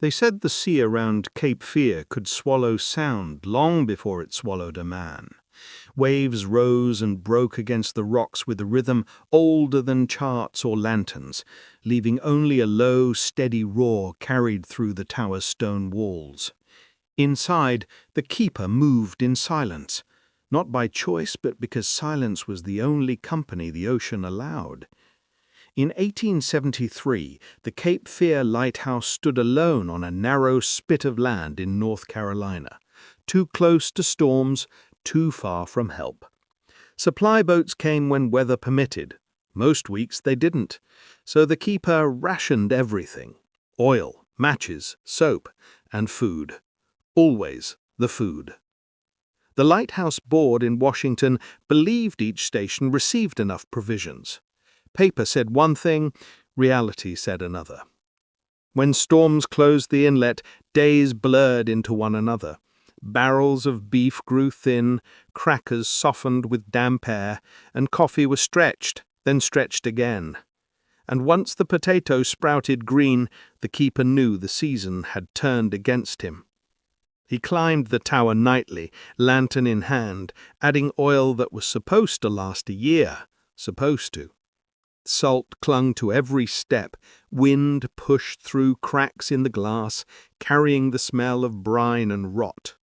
They said the sea around Cape Fear could swallow sound long before it swallowed a man. Waves rose and broke against the rocks with a rhythm older than charts or lanterns, leaving only a low, steady roar carried through the tower's stone walls. Inside, the keeper moved in silence, not by choice but because silence was the only company the ocean allowed. In 1873, the Cape Fear Lighthouse stood alone on a narrow spit of land in North Carolina, too close to storms, too far from help. Supply boats came when weather permitted. Most weeks they didn't, so the keeper rationed everything: oil, matches, soap, and food. Always the food. The lighthouse board in Washington believed each station received enough provisions. Paper said one thing, reality said another. When storms closed the inlet, days blurred into one another. Barrels of beef grew thin, crackers softened with damp air, and coffee was stretched, then stretched again. And once the potatoes sprouted green, the keeper knew the season had turned against him. He climbed the tower nightly, lantern in hand, adding oil that was supposed to last a year. Supposed to. Salt clung to every step, wind pushed through cracks in the glass, carrying the smell of brine and rot.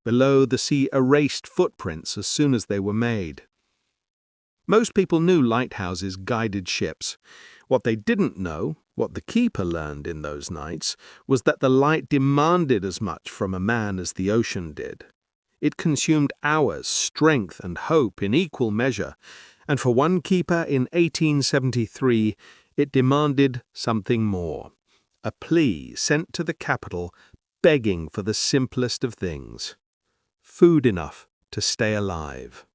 Below, the sea erased footprints as soon as they were made. Most people knew lighthouses guided ships. What they didn't know, what the keeper learned in those nights, was that the light demanded as much from a man as the ocean did. It consumed hours, strength, and hope in equal measure, and for one keeper in 1873, it demanded something more. A plea sent to the capital begging for the simplest of things: food enough to stay alive.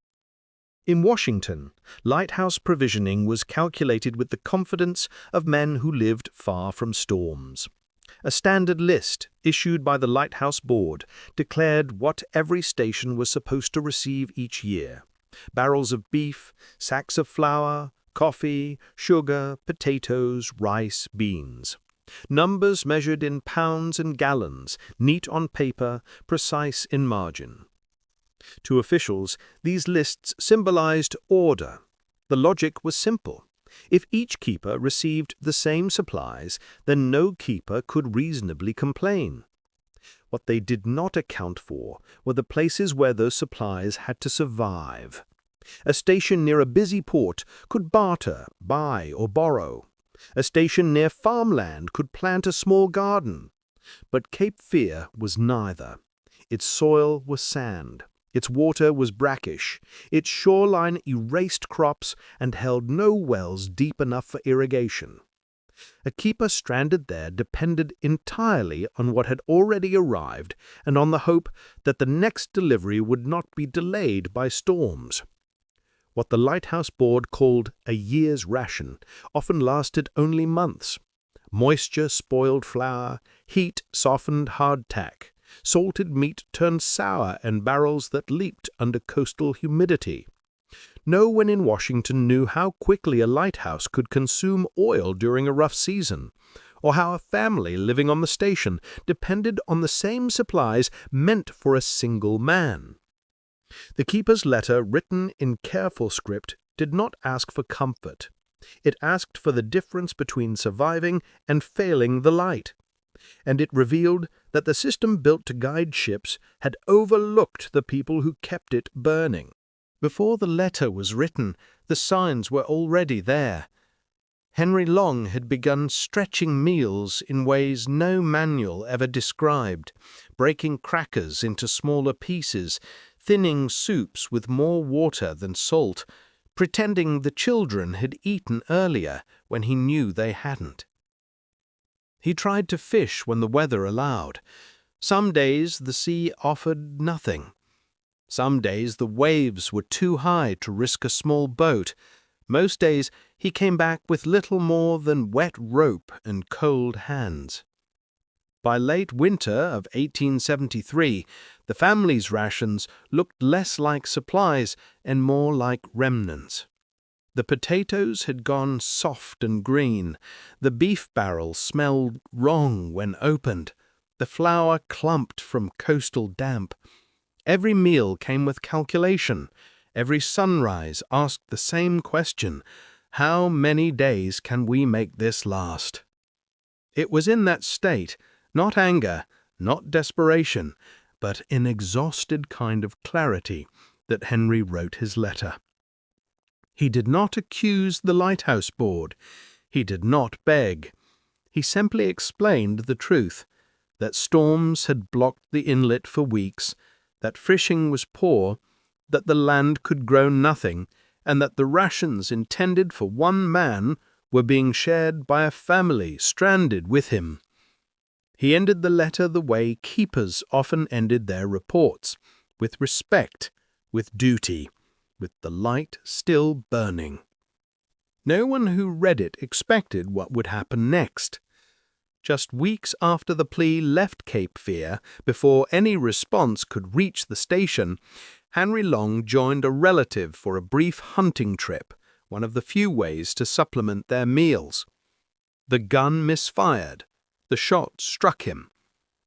In Washington, lighthouse provisioning was calculated with the confidence of men who lived far from storms. A standard list, issued by the Lighthouse Board, declared what every station was supposed to receive each year: barrels of beef, sacks of flour, coffee, sugar, potatoes, rice, beans. Numbers measured in pounds and gallons, neat on paper, precise in margin. To officials, these lists symbolized order. The logic was simple. If each keeper received the same supplies, then no keeper could reasonably complain. What they did not account for were the places where those supplies had to survive. A station near a busy port could barter, buy, or borrow. A station near farmland could plant a small garden. But Cape Fear was neither. Its soil was sand. Its water was brackish. Its shoreline erased crops and held no wells deep enough for irrigation. A keeper stranded there depended entirely on what had already arrived and on the hope that the next delivery would not be delayed by storms. What the Lighthouse Board called a year's ration often lasted only months. Moisture spoiled flour, heat softened hardtack. Salted meat turned sour in barrels that leaped under coastal humidity. No one in Washington knew how quickly a lighthouse could consume oil during a rough season, or how a family living on the station depended on the same supplies meant for a single man. The keeper's letter, written in careful script, did not ask for comfort. It asked for the difference between surviving and failing the light. And it revealed that the system built to guide ships had overlooked the people who kept it burning. Before the letter was written, the signs were already there. Henry Long had begun stretching meals in ways no manual ever described, breaking crackers into smaller pieces, thinning soups with more water than salt, pretending the children had eaten earlier when he knew they hadn't. He tried to fish when the weather allowed. Some days the sea offered nothing. Some days the waves were too high to risk a small boat. Most days he came back with little more than wet rope and cold hands. By late winter of 1873, the family's rations looked less like supplies and more like remnants. The potatoes had gone soft and green, the beef barrel smelled wrong when opened, the flour clumped from coastal damp. Every meal came with calculation. Every sunrise asked the same question: how many days can we make this last? It was in that state, not anger, not desperation, but an exhausted kind of clarity, that Henry wrote his letter. He did not accuse the lighthouse board. He did not beg. He simply explained the truth, that storms had blocked the inlet for weeks, that fishing was poor, that the land could grow nothing, and that the rations intended for one man were being shared by a family stranded with him. He ended the letter the way keepers often ended their reports, with respect, with duty, with the light still burning. No one who read it expected what would happen next. Just weeks after the Plea left Cape Fear, before any response could reach the station, Henry Long joined a relative for a brief hunting trip, one of the few ways to supplement their meals. The gun misfired, the shot struck him,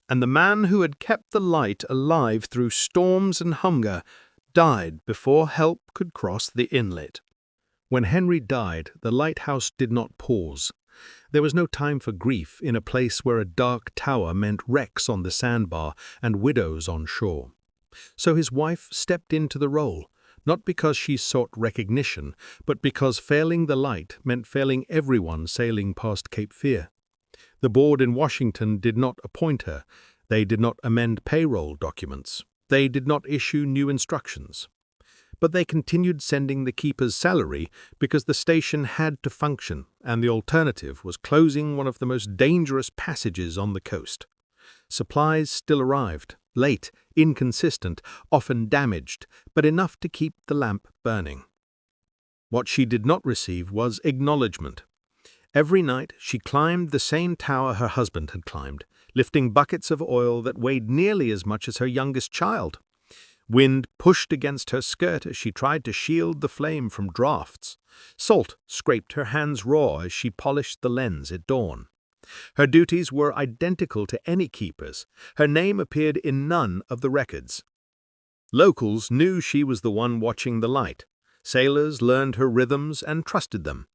and the man who had kept the light alive through storms and hunger died before help could cross the inlet. When Henry died, the lighthouse did not pause. There was no time for grief in a place where a dark tower meant wrecks on the sandbar and widows on shore. So his wife stepped into the role, not because she sought recognition, but because failing the light meant failing everyone sailing past Cape Fear. The board in Washington did not appoint her. They did not amend payroll documents. They did not issue new instructions. But they continued sending the keeper's salary because the station had to function, and the alternative was closing one of the most dangerous passages on the coast. Supplies still arrived, late, inconsistent, often damaged, but enough to keep the lamp burning. What she did not receive was acknowledgement. Every night she climbed the same tower her husband had climbed, lifting buckets of oil that weighed nearly as much as her youngest child. Wind pushed against her skirt as she tried to shield the flame from draughts. Salt scraped her hands raw as she polished the lens at dawn. Her duties were identical to any keeper's. Her name appeared in none of the records. Locals knew she was the one watching the light. Sailors learned her rhythms and trusted them.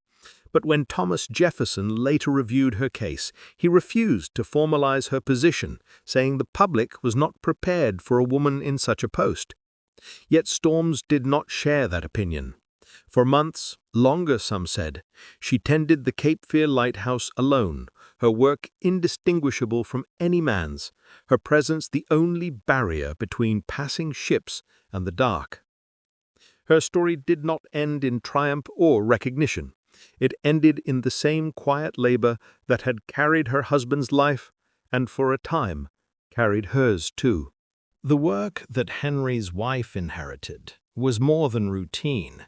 But when Thomas Jefferson later reviewed her case, he refused to formalize her position, saying the public was not prepared for a woman in such a post. Yet Storms did not share that opinion. For months, longer some said, she tended the Cape Fear Lighthouse alone, her work indistinguishable from any man's, her presence the only barrier between passing ships and the dark. Her story did not end in triumph or recognition. It ended in the same quiet labor that had carried her husband's life, and for a time carried hers too. The work that Henry's wife inherited was more than routine.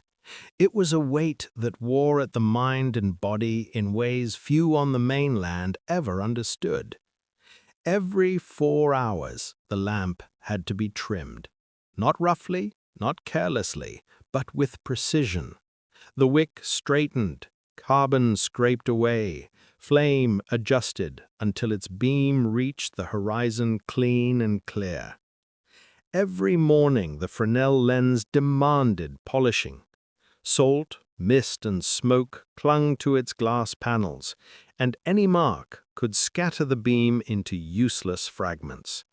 It was a weight that wore at the mind and body in ways few on the mainland ever understood. Every 4 hours the lamp had to be trimmed, not roughly, not carelessly, but with precision. The wick straightened, carbon scraped away, flame adjusted until its beam reached the horizon clean and clear. Every morning the Fresnel lens demanded polishing. Salt, mist, and smoke clung to its glass panels, and any mark could scatter the beam into useless fragments.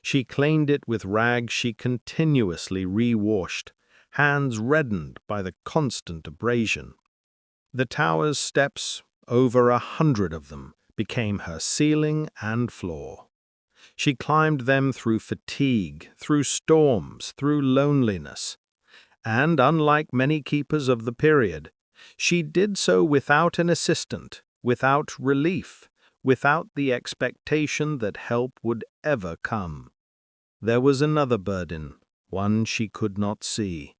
She cleaned it with rags she continuously re-washed, hands reddened by the constant abrasion. The tower's steps, over 100 of them, became her ceiling and floor. She climbed them through fatigue, through storms, through loneliness. And unlike many keepers of the period, she did so without an assistant, without relief, without the expectation that help would ever come. There was another burden, one she could not see.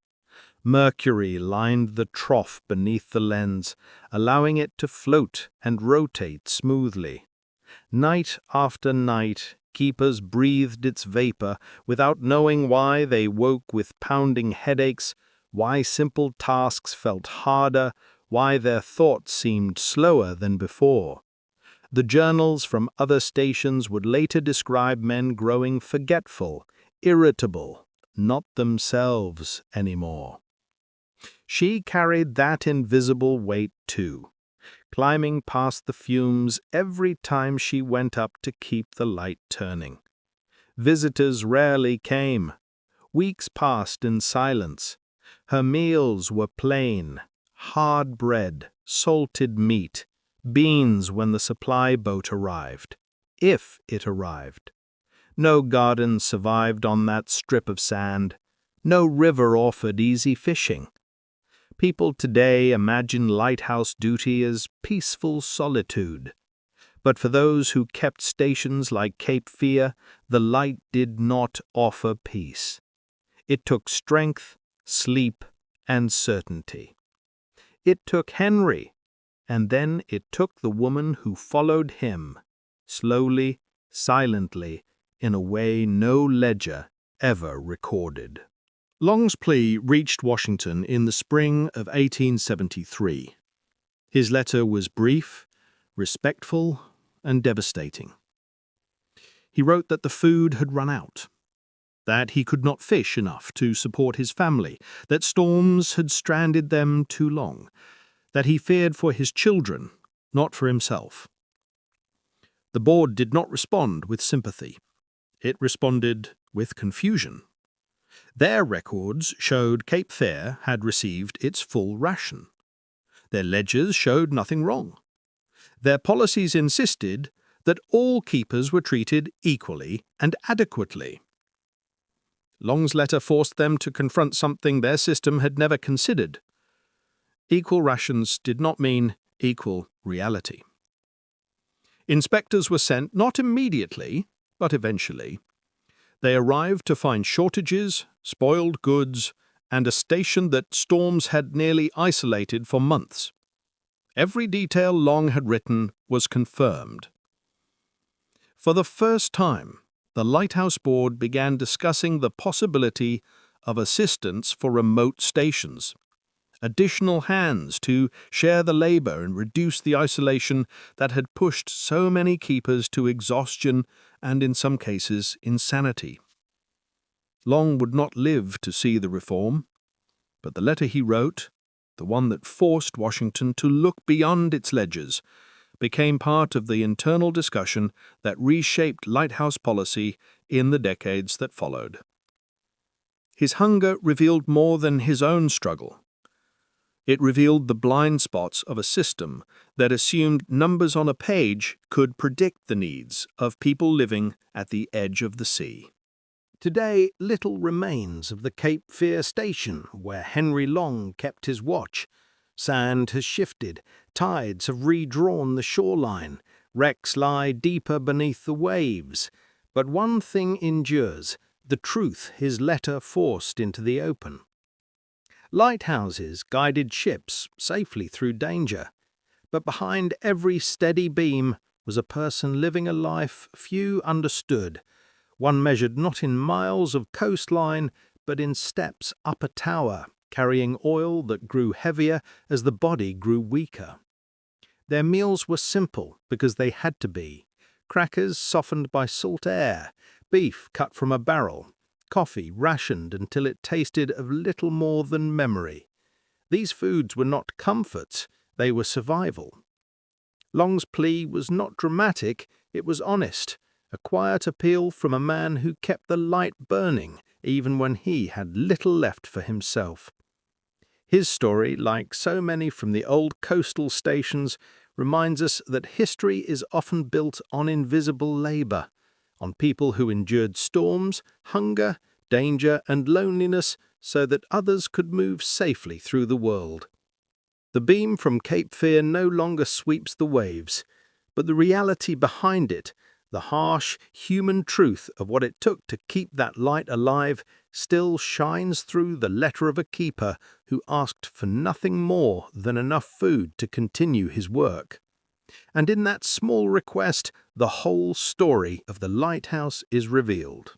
Mercury lined the trough beneath the lens, allowing it to float and rotate smoothly. Night after night, keepers breathed its vapor without knowing why. They woke with pounding headaches, why simple tasks felt harder, why their thoughts seemed slower than before. The journals from other stations would later describe men growing forgetful, irritable, not themselves anymore. She carried that invisible weight too, climbing past the fumes every time she went up to keep the light turning. Visitors rarely came. Weeks passed in silence. Her meals were plain, hard bread, salted meat, beans when the supply boat arrived, if it arrived. No garden survived on that strip of sand. No river offered easy fishing. People today imagine lighthouse duty as peaceful solitude. But for those who kept stations like Cape Fear, the light did not offer peace. It took strength, sleep, and certainty. It took Henry, and then it took the woman who followed him, slowly, silently, in a way no ledger ever recorded. Long's plea reached Washington in the spring of 1873. His letter was brief, respectful, and devastating. He wrote that the food had run out, that he could not fish enough to support his family, that storms had stranded them too long, that he feared for his children, not for himself. The board did not respond with sympathy. It responded with confusion. Their records showed Cape Fear had received its full ration. Their ledgers showed nothing wrong. Their policies insisted that all keepers were treated equally and adequately. Long's letter forced them to confront something their system had never considered. Equal rations did not mean equal reality. Inspectors were sent not immediately, but eventually. They arrived to find shortages, spoiled goods, and a station that storms had nearly isolated for months. Every detail Long had written was confirmed. For the first time, the Lighthouse Board began discussing the possibility of assistance for remote stations, additional hands to share the labor and reduce the isolation that had pushed so many keepers to exhaustion and, in some cases, insanity. Long would not live to see the reform, but the letter he wrote, the one that forced Washington to look beyond its ledgers, became part of the internal discussion that reshaped lighthouse policy in the decades that followed. His hunger revealed more than his own struggle. It revealed the blind spots of a system that assumed numbers on a page could predict the needs of people living at the edge of the sea. Today, little remains of the Cape Fear station where Henry Long kept his watch. Sand has shifted, tides have redrawn the shoreline, wrecks lie deeper beneath the waves. But one thing endures, the truth his letter forced into the open. Lighthouses guided ships safely through danger, but behind every steady beam was a person living a life few understood, one measured not in miles of coastline, but in steps up a tower, carrying oil that grew heavier as the body grew weaker. Their meals were simple because they had to be: crackers softened by salt air, beef cut from a barrel, coffee rationed until it tasted of little more than memory. These foods were not comforts, they were survival. Long's plea was not dramatic, it was honest, a quiet appeal from a man who kept the light burning even when he had little left for himself. His story, like so many from the old coastal stations, reminds us that history is often built on invisible labor, on people who endured storms, hunger, danger, and loneliness so that others could move safely through the world. The beam from Cape Fear no longer sweeps the waves, but the reality behind it, the harsh, human truth of what it took to keep that light alive, still shines through the letter of a keeper who asked for nothing more than enough food to continue his work. And in that small request, the whole story of the lighthouse is revealed.